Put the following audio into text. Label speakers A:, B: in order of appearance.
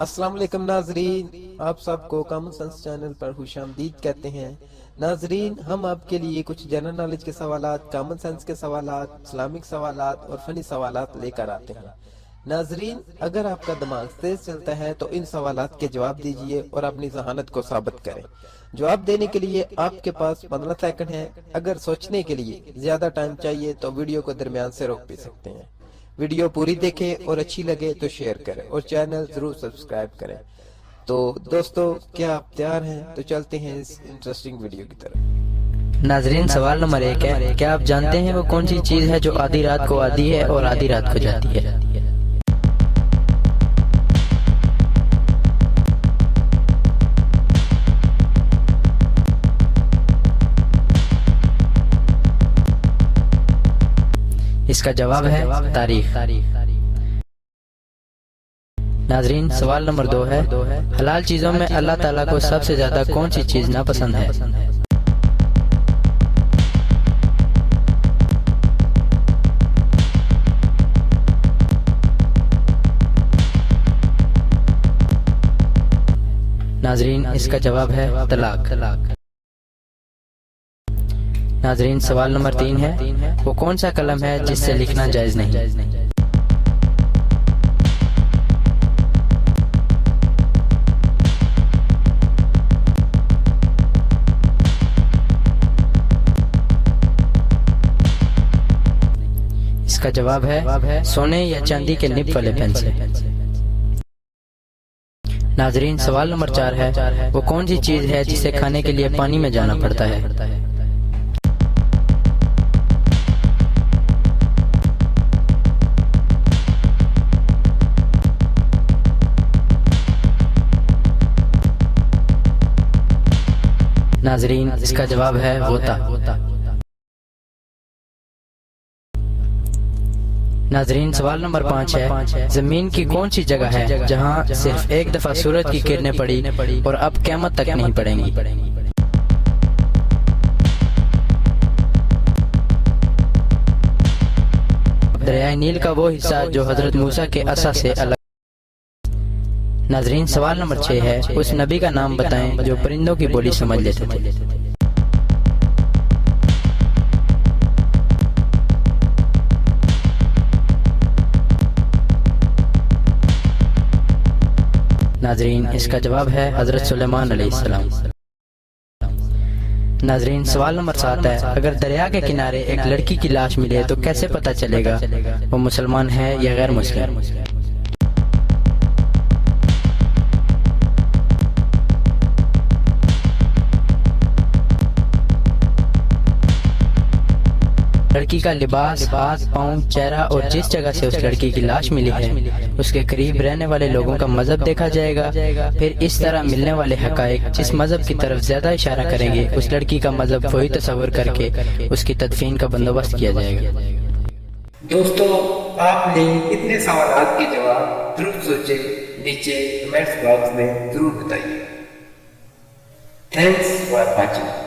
A: अस्सलाम वालेकुम नाजरीन, आप सबको कॉमन सेंस चैनल पर खुशामदीद कहते हैं। नाजरीन, हम आपके लिए कुछ जनरल नॉलेज के सवालात, कॉमन सेंस के सवालात, इस्लामिक सवालात और फनी सवालात लेकर आते हैं। नाजरीन, अगर आपका दिमाग तेज चलता है तो इन सवालात के जवाब दीजिए और अपनी जहानत को साबित करें। जवाब देने के लिए आपके पास 15 सेकंड है। अगर सोचने के लिए ज्यादा टाइम चाहिए तो वीडियो को दरमियान से रोक भी सकते हैं। वीडियो पूरी देखें और अच्छी लगे तो शेयर करें और चैनल जरूर सब्सक्राइब करें। तो दोस्तों, क्या आप तैयार हैं? तो चलते हैं इस इंटरेस्टिंग वीडियो की तरफ।
B: नाजरीन, सवाल नंबर 1 है, क्या आप जानते हैं वो कौन सी चीज है जो आधी रात को आती है और आधी रात को जाती है? इसका जवाब है तारीख। नाजरीन, सवाल नंबर 2 है, हलाल चीजों में अल्लाह ताला को सबसे ज्यादा कौन सी चीज नापसंद है? नाजरीन, इसका जवाब है तलाक। नाजरीन, सवाल नंबर 3 है, वो कौन सा कलम है जिससे लिखना जायज नहीं? इसका जवाब है सोने या चांदी के निब वाले पेन से। नाजरीन, सवाल नंबर 4 है, वो कौन सी चीज है जिसे खाने के लिए पानी में जाना पड़ता है? नाजरीन, इसका जवाब है गोता। नाजरीन, सवाल नंबर 5 है, जमीन की कौन सी जगह है जहां सिर्फ एक दफा सूरज की किरणें पड़ी और अब क़यामत तक नहीं पड़ेंगी? दरिया नील का वो हिस्सा जो हजरत मूसा के असा से अलग। नाजरीन, सवाल नंबर 6 है, उस नबी का नाम बताएं जो परिंदों की बोली समझ लेते थे। नाजरीन, इसका जवाब है हजरत सुलेमान अलैहिस्सलाम। नाजरीन, सवाल नंबर 7 है, अगर दरिया के किनारे एक लड़की की लाश मिले तो कैसे पता चलेगा वो मुसलमान है या गैर मुस्लिम? लड़की का लिबास, हाथ, पाँव, चेहरा और जिस जगह से उस लड़की की लाश मिली है उसके करीब रहने वाले लोगों का मजहब देखा जाएगा। फिर इस तरह मिलने वाले हकायक जिस मजहब की तरफ ज्यादा इशारा करेंगे उस लड़की का मजहब वही तस्वर करके उसकी तदफीन का बंदोबस्त किया जाएगा।
A: दोस्तों, आपने इतने सवालात के जवाब जरूर सोचे, नीचे कमेंट्स बॉक्स में जरूर बताइए। Thanks for watching.